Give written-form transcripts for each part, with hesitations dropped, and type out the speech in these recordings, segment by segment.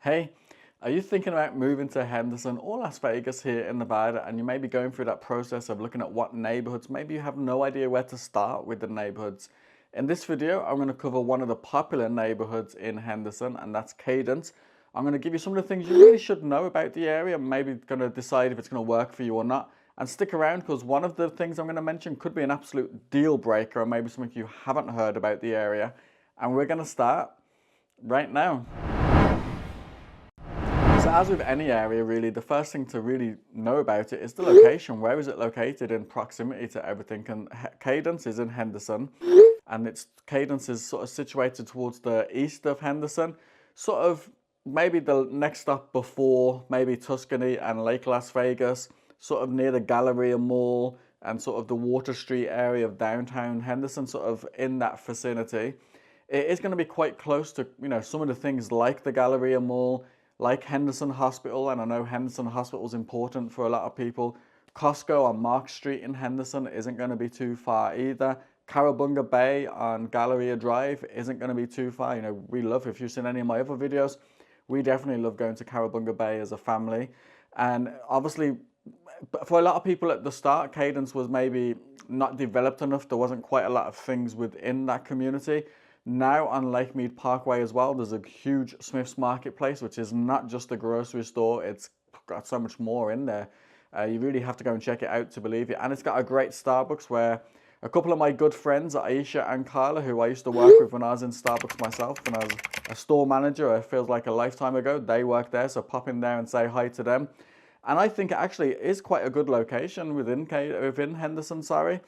Hey, are you thinking about moving to Henderson or Las Vegas here in Nevada, and you may be going through that process of looking at what neighborhoods? Maybe you have no idea where to start with the neighborhoods. In this video, I'm going to cover one of the popular neighborhoods in Henderson, and that's Cadence. I'm going to give you some of the things you really should know about the area, maybe going to decide if it's going to work for you or not. And stick around, because one of the things I'm going to mention could be an absolute deal breaker, or maybe something you haven't heard about the area. And we're going to start right now. So as with any area really, the first thing to really know about it is the location. Where is it located in proximity to everything? And Cadence is in Henderson, and Cadence is sort of situated towards the east of Henderson, sort of maybe the next stop before maybe Tuscany and Lake Las Vegas, sort of near the Galleria Mall and sort of the Water Street area of downtown Henderson, sort of in that vicinity. It is going to be quite close to, some of the things like the Galleria Mall, like Henderson Hospital, and I know Henderson Hospital is important for a lot of people. Costco on Mark Street in Henderson isn't going to be too far either. Carabunga Bay on Galleria Drive isn't going to be too far. We love, if you've seen any of my other videos, we definitely love going to Carabunga Bay as a family. And obviously, for a lot of people at the start, Cadence was maybe not developed enough. There wasn't quite a lot of things within that community. Now on Lake Mead Parkway as well, there's a huge Smith's Marketplace, which is not just a grocery store. It's got so much more in there. You really have to go and check it out to believe it. And it's got a great Starbucks where a couple of my good friends, Aisha and Carla, who I used to work with when I was in Starbucks myself, when I was a store manager, it feels like a lifetime ago, they worked there, so pop in there and say hi to them. And I think it actually is quite a good location within Henderson, sorry.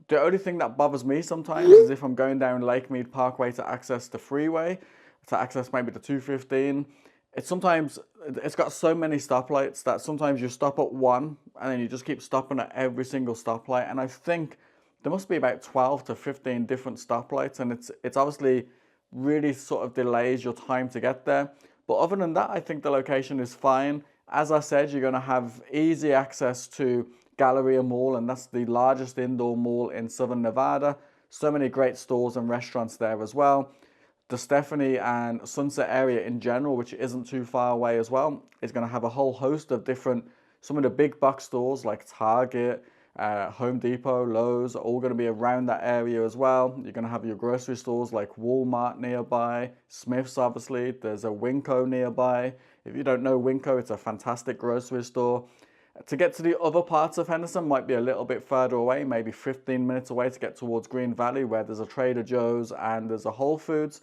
The only thing that bothers me sometimes is if I'm going down Lake Mead Parkway to access the freeway, to access maybe the 215, it's got so many stoplights that sometimes you stop at one and then you just keep stopping at every single stoplight. And I think there must be about 12 to 15 different stoplights, and it's obviously really sort of delays your time to get there. But other than that, I think the location is fine. As I said, you're going to have easy access to Galleria Mall, and that's the largest indoor mall in Southern Nevada. So many great stores and restaurants there as well. The Stephanie and Sunset area in general, which isn't too far away as well, is going to have a whole host of some of the big box stores like Target, Home Depot, Lowe's, are all going to be around that area as well. You're going to have your grocery stores like Walmart nearby, Smith's obviously, there's a Winco nearby. If you don't know Winco, it's a fantastic grocery store. To get to the other parts of Henderson might be a little bit further away, maybe 15 minutes away to get towards Green Valley, where there's a Trader Joe's and there's a Whole Foods.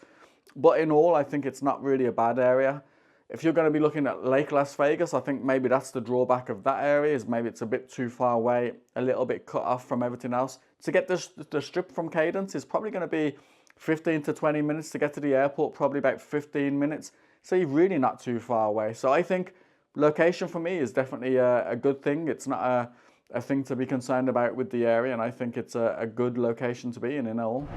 But in all, I think it's not really a bad area. If you're going to be looking at Lake Las Vegas, I think maybe that's the drawback of that area, is maybe it's a bit too far away, a little bit cut off from everything else. To get the strip from Cadence is probably going to be 15 to 20 minutes. To get to the airport, probably about 15 minutes. So you're really not too far away. So I think location for me is definitely a good thing. It's not a thing to be concerned about with the area, and I think it's a good location to be in all.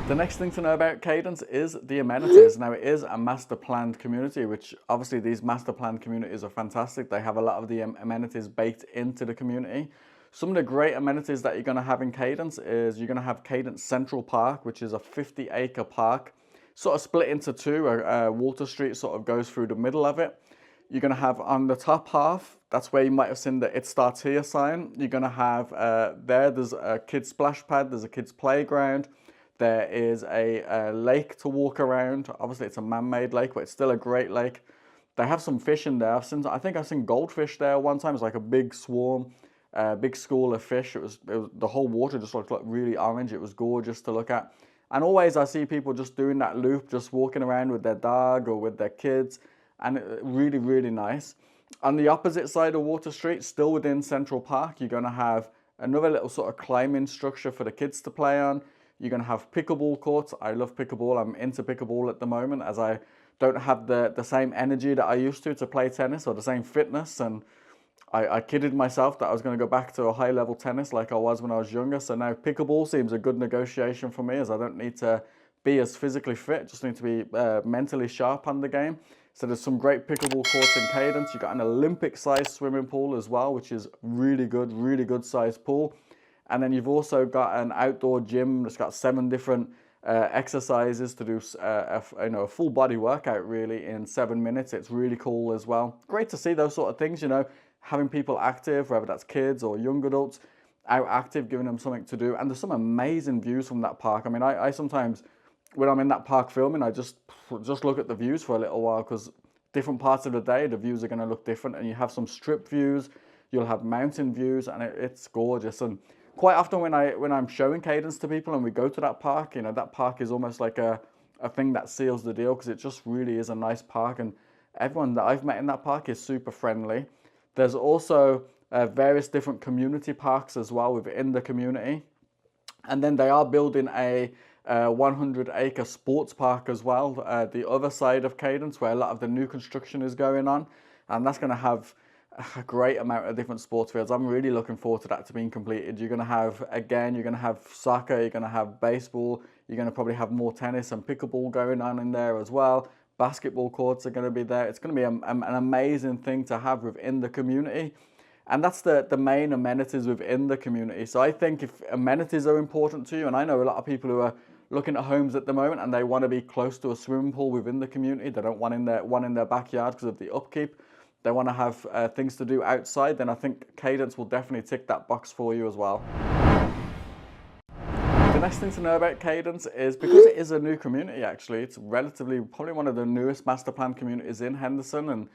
The next thing to know about Cadence is the amenities. Now, it is a master planned community, which obviously these master planned communities are fantastic. They have a lot of the amenities baked into the community. Some of the great amenities that you're going to have in Cadence is you're going to have Cadence Central Park, which is a 50-acre park, sort of split into two. Water Street sort of goes through the middle of it. You're going to have on the top half, that's where you might have seen the It Starts Here sign. You're going to have there's a kid's splash pad, there's a kid's playground. There is a lake to walk around. Obviously, it's a man-made lake, but it's still a great lake. They have some fish in there. I think I've seen goldfish there one time. It's like a big swarm, big school of fish. The whole water just looked like really orange. It was gorgeous to look at. And always I see people just doing that loop, just walking around with their dog or with their kids, and really, really nice. On the opposite side of Water Street, still within Central Park, you're going to have another little sort of climbing structure for the kids to play on. You're going to have pickleball courts. I love pickleball. I'm into pickleball at the moment, as I don't have the same energy that I used to play tennis, or the same fitness. And I kidded myself that I was going to go back to a high-level tennis like I was when I was younger. So now pickleball seems a good negotiation for me, as I don't need to be as physically fit, just need to be mentally sharp on the game. So there's some great pickleball courts in Cadence. You've got an Olympic-sized swimming pool as well, which is really good sized pool. And then you've also got an outdoor gym that's got 7 different exercises to do a full body workout really in 7 minutes. It's really cool as well. Great to see those sort of things, you know, having people active, whether that's kids or young adults, out active, giving them something to do. And there's some amazing views from that park. I mean, I sometimes, when I'm in that park filming, I just look at the views for a little while, because different parts of the day, the views are going to look different. And you have some strip views, you'll have mountain views, and it's gorgeous. And quite often when I'm showing Cadence to people and we go to that park, you know, that park is almost like a thing that seals the deal, because it just really is a nice park. And everyone that I've met in that park is super friendly. There's also various different community parks as well within the community. And then they are building a 100-acre sports park as well, the other side of Cadence, where a lot of the new construction is going on. And that's going to have a great amount of different sports fields. I'm really looking forward to that to being completed. You're going to have, again, you're going to have soccer, you're going to have baseball, you're going to probably have more tennis and pickleball going on in there as well. Basketball courts are going to be there. It's going to be an amazing thing to have within the community. And that's the main amenities within the community. So I think if amenities are important to you, and I know a lot of people who are looking at homes at the moment and they want to be close to a swimming pool within the community, they don't want one in their backyard because of the upkeep, they want to have things to do outside, then I think Cadence will definitely tick that box for you as well. The next thing to know about Cadence is, because it is a new community actually, it's relatively probably one of the newest master plan communities in Henderson, and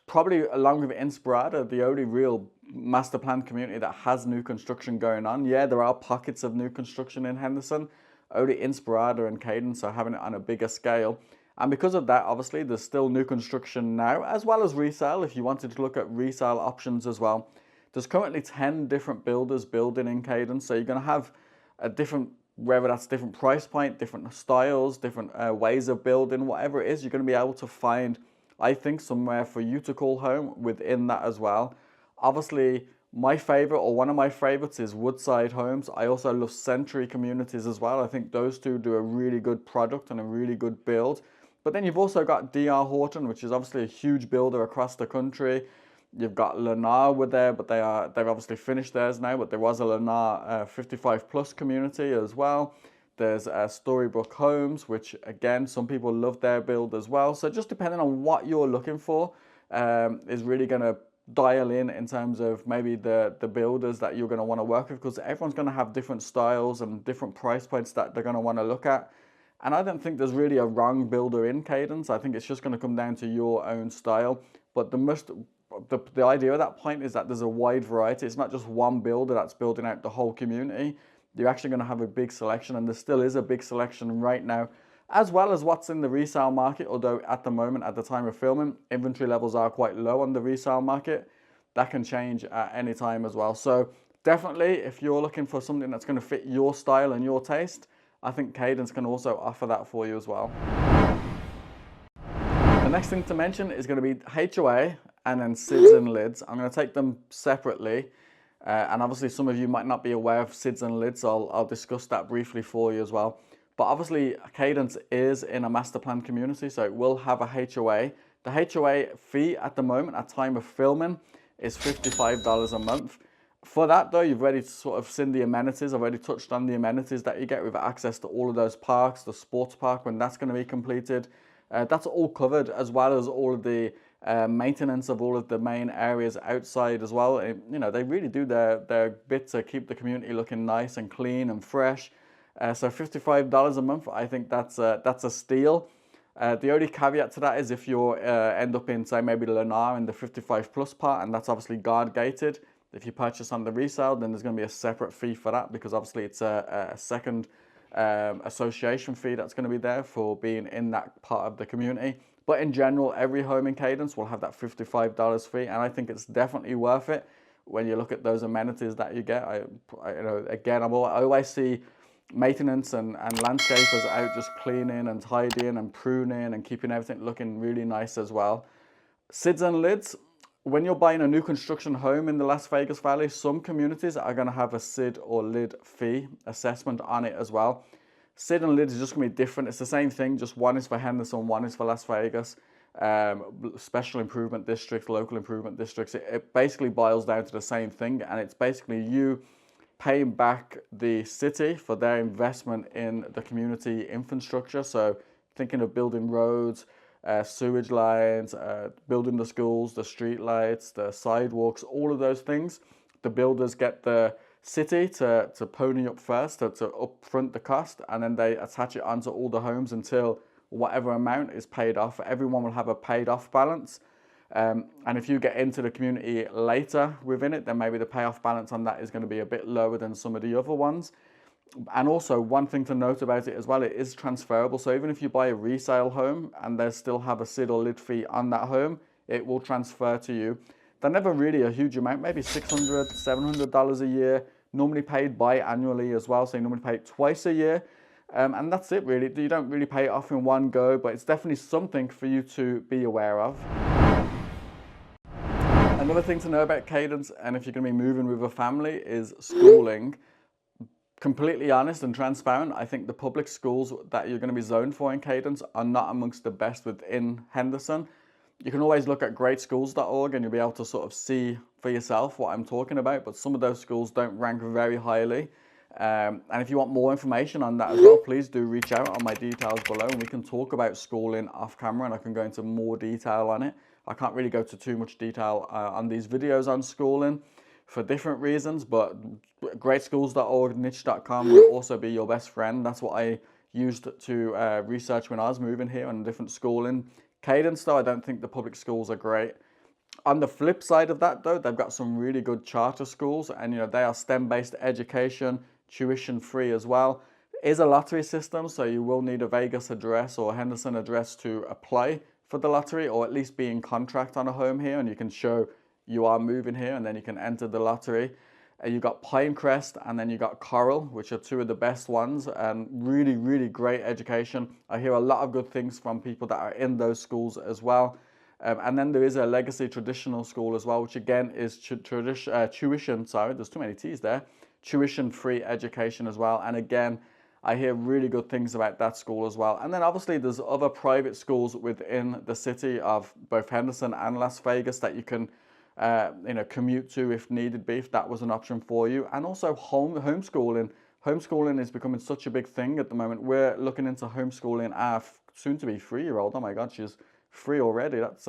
probably along with Inspirada, the only real master plan community that has new construction going on. Yeah, there are pockets of new construction in Henderson. Only Inspirada and Cadence are having it on a bigger scale. And because of that, obviously, there's still new construction now, as well as resale, if you wanted to look at resale options as well. There's currently 10 different builders building in Cadence, so you're going to have a different, whether that's different price point, different styles, different ways of building, whatever it is, you're going to be able to find, I think, somewhere for you to call home within that as well. Obviously, my favorite, or one of my favorites, is Woodside Homes. I also love Century Communities as well. I think those two do a really good product and a really good build. But then you've also got D.R. Horton, which is obviously a huge builder across the country. You've got Lennar with there, but they've obviously finished theirs now, but there was a Lennar 55 plus community as well. There's Storybook Homes, which again, some people love their build as well. So just depending on what you're looking for is really going to dial in terms of maybe the builders that you're going to want to work with, because everyone's going to have different styles and different price points that they're going to want to look at. And I don't think there's really a wrong builder in Cadence. I think it's just going to come down to your own style. But the idea at that point is that there's a wide variety. It's not just one builder that's building out the whole community. You're actually going to have a big selection, and there still is a big selection right now, as well as what's in the resale market. Although at the moment, at the time of filming, inventory levels are quite low on the resale market. That can change at any time as well. So definitely, if you're looking for something that's going to fit your style and your taste, I think Cadence can also offer that for you as well. The next thing to mention is going to be HOA and then SIDS and LIDs. I'm going to take them separately. And obviously some of you might not be aware of SIDS and LIDs, so I'll discuss that briefly for you as well. But obviously Cadence is in a master plan community, so it will have a HOA. The HOA fee at the moment, at time of filming, is $55 a month. For that though, you've already sort of seen the amenities. I've already touched on the amenities that you get with access to all of those parks, the sports park when that's going to be completed. That's all covered, as well as all of the maintenance of all of the main areas outside as well. You know, they really do their bit to keep the community looking nice and clean and fresh. So $55 a month, I think that's a steal. The only caveat to that is if you end up in, say, maybe Lennar in the 55 plus part, and that's obviously guard gated. If you purchase on the resale, then there's going to be a separate fee for that, because obviously it's a second association fee that's going to be there for being in that part of the community. But in general, every home in Cadence will have that $55 fee, and I think it's definitely worth it when you look at those amenities that you get. You know, again, I always see maintenance and landscapers out just cleaning and tidying and pruning and keeping everything looking really nice as well. SIDS and LIDs. When you're buying a new construction home in the Las Vegas Valley, some communities are going to have a SID or LID fee assessment on it as well. SID and LID is just going to be different. It's the same thing, just one is for Henderson, one is for Las Vegas. Special improvement districts, local improvement districts. It basically boils down to the same thing, and it's basically you paying back the city for their investment in the community infrastructure. So thinking of building roads, sewage lines, building the schools, the street lights, the sidewalks, all of those things. The builders get the city to pony up first, to upfront the cost, and then they attach it onto all the homes until whatever amount is paid off. Everyone will have a paid off balance. And if you get into the community later within it, then maybe the payoff balance on that is going to be a bit lower than some of the other ones. And also, one thing to note about it as well, it is transferable. So even if you buy a resale home and they still have a SID or lid fee on that home, it will transfer to you. They're never really a huge amount, maybe $600, $700 a year, normally paid biannually as well. So you normally pay it twice a year. And that's it really. You don't really pay it off in one go, but it's definitely something for you to be aware of. Another thing to know about Cadence, and if you're going to be moving with a family, is schooling. Completely honest and transparent, I think the public schools that you're going to be zoned for in Cadence are not amongst the best within Henderson. You can always look at greatschools.org and you'll be able to sort of see for yourself what I'm talking about, but some of those schools don't rank very highly. And if you want more information on that as well, please do reach out on my details below and we can talk about schooling off camera and I can go into more detail on it. I can't really go to too much detail on these videos on schooling for different reasons, but greatschools.org, niche.com will also be your best friend. That's what I used to research when I was moving here on different schooling. Cadence though, I don't think the public schools are great. On the flip side of that though, they've got some really good charter schools and they are STEM-based education, tuition free as well. It is a lottery system, so you will need a Vegas address or Henderson address to apply for the lottery, or at least be in contract on a home here and you can show you are moving here and then you can enter the lottery. You've got Pinecrest and then you got Coral, which are two of the best ones and really, really great education. I hear a lot of good things from people that are in those schools as well. And then there is a legacy traditional school as well, which again is tuition, sorry, there's too many T's there, tuition-free education as well. And again, I hear really good things about that school as well. And then obviously there's other private schools within the city of both Henderson and Las Vegas that you can commute to if needed be, if that was an option for you. And also homeschooling. Homeschooling is becoming such a big thing at the moment. We're looking into homeschooling our soon-to-be 3-year-old. Oh my God, she's 3 already. That's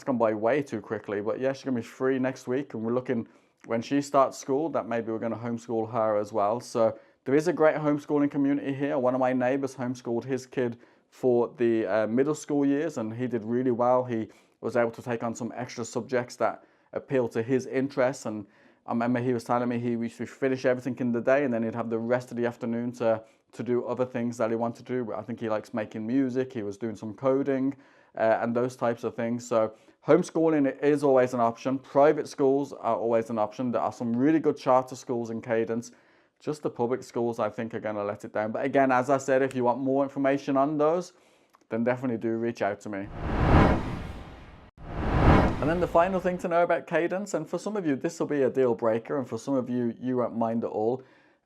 gone by way too quickly. But yeah, she's gonna be 3 next week, and we're looking when she starts school that maybe we're gonna homeschool her as well. So there is a great homeschooling community here. One of my neighbors homeschooled his kid for the middle school years, and he did really well. He was able to take on some extra subjects that appeal to his interests. And I remember he was telling me he used to finish everything in the day and then he'd have the rest of the afternoon to do other things that he wanted to do. I think he likes making music. He was doing some coding and those types of things. So homeschooling is always an option. Private schools are always an option. There are some really good charter schools in Cadence. Just the public schools, I think, are going to let it down. But again, as I said, if you want more information on those, then definitely do reach out to me. And then the final thing to know about Cadence, and for some of you this will be a deal breaker, and for some of you, you won't mind at all.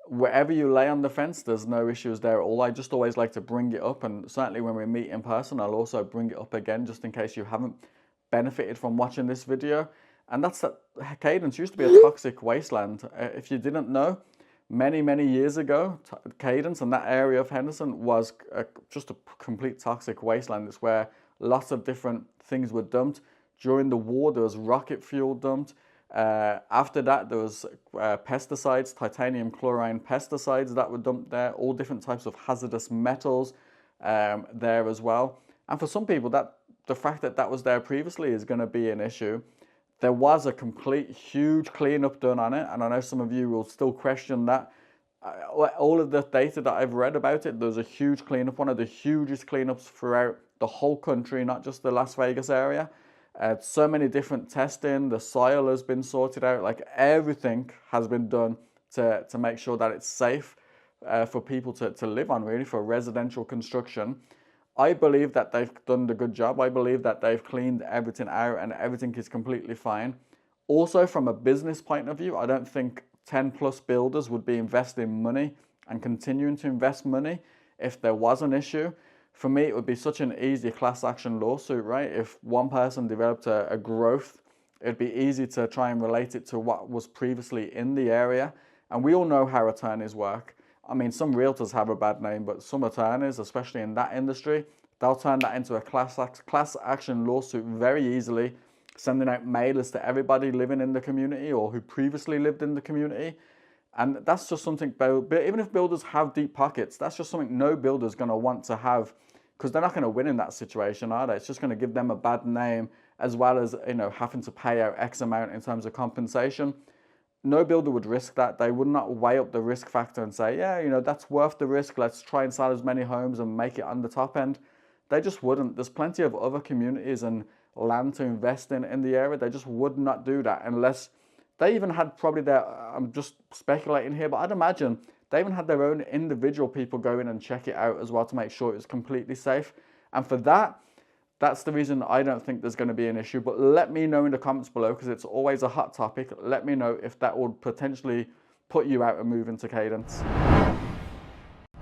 Wherever you lay on the fence, there's no issues there at all. I just always like to bring it up, and certainly when we meet in person, I'll also bring it up again just in case you haven't benefited from watching this video. And that's that Cadence used to be a toxic wasteland. If you didn't know, many years ago, Cadence and that area of Henderson was just a complete toxic wasteland. It's where lots of different things were dumped. During the war, there was rocket fuel dumped. After that, there was pesticides, titanium chlorine pesticides that were dumped there, all different types of hazardous metals there as well. And for some people, the fact that that was there previously is going to be an issue. There was a complete huge cleanup done on it, and I know some of you will still question that. All of the data that I've read about it, there's a huge cleanup, one of the hugest cleanups throughout the whole country, not just the Las Vegas area. So many different testing, the soil has been sorted out, like everything has been done to make sure that it's safe for people to live on, really, for residential construction. I believe that they've done the good job. I believe that they've cleaned everything out and everything is completely fine. Also, from a business point of view, I don't think 10+ builders would be investing money and continuing to invest money if there was an issue. For me, it would be such an easy class action lawsuit, right? If one person developed a growth, it'd be easy to try and relate it to what was previously in the area. And we all know how attorneys work. I mean, some realtors have a bad name, but some attorneys, especially in that industry, they'll turn that into a class action lawsuit very easily, sending out mailers to everybody living in the community or who previously lived in the community. And that's just something, even if builders have deep pockets, that's just something no builder's going to want to have, because they're not going to win in that situation, are they? It's just going to give them a bad name, as well as, you know, having to pay out X amount in terms of compensation. No builder would risk that. They would not weigh up the risk factor and say, yeah, you know, that's worth the risk. Let's try and sell as many homes and make it on the top end. They just wouldn't. There's plenty of other communities and land to invest in the area. They just would not do that unless they even had probably their, I'm just speculating here, but I'd imagine they even had their own individual people go in and check it out as well to make sure it was completely safe. And for that, that's the reason I don't think there's going to be an issue. But let me know in the comments below, because it's always a hot topic. Let me know if that would potentially put you out and move into Cadence.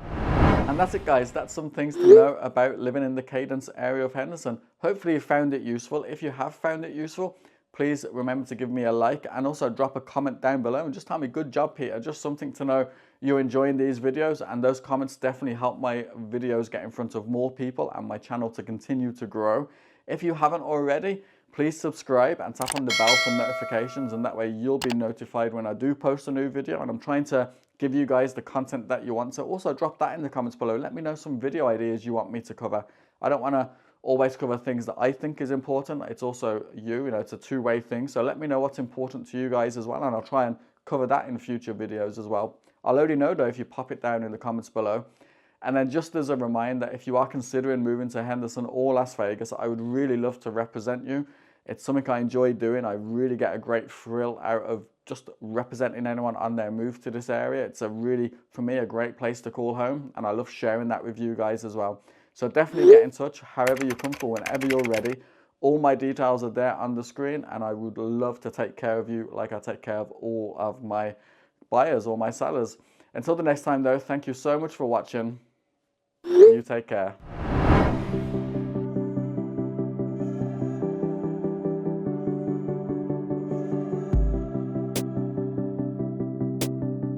And that's it, guys. That's some things to know about living in the Cadence area of Henderson. Hopefully you found it useful. If you have found it useful, please remember to give me a like and also drop a comment down below and just tell me, good job, Peter. Just something to know you're enjoying these videos, and those comments definitely help my videos get in front of more people and my channel to continue to grow. If you haven't already, please subscribe and tap on the bell for notifications, and that way you'll be notified when I do post a new video. And I'm trying to give you guys the content that you want, so also drop that in the comments below. Let me know some video ideas you want me to cover. I don't want to always cover things that I think is important. It's also you know, it's a two-way thing. So let me know what's important to you guys as well, and I'll try and cover that in future videos as well. I'll only know though if you pop it down in the comments below. And then just as a reminder, if you are considering moving to Henderson or Las Vegas, I would really love to represent you. It's something I enjoy doing. I really get a great thrill out of just representing anyone on their move to this area. It's a really, for me, a great place to call home, and I love sharing that with you guys as well. So definitely get in touch however you're comfortable, whenever you're ready. All my details are there on the screen, and I would love to take care of you like I take care of all of my buyers or my sellers. Until the next time though, thank you so much for watching. You take care.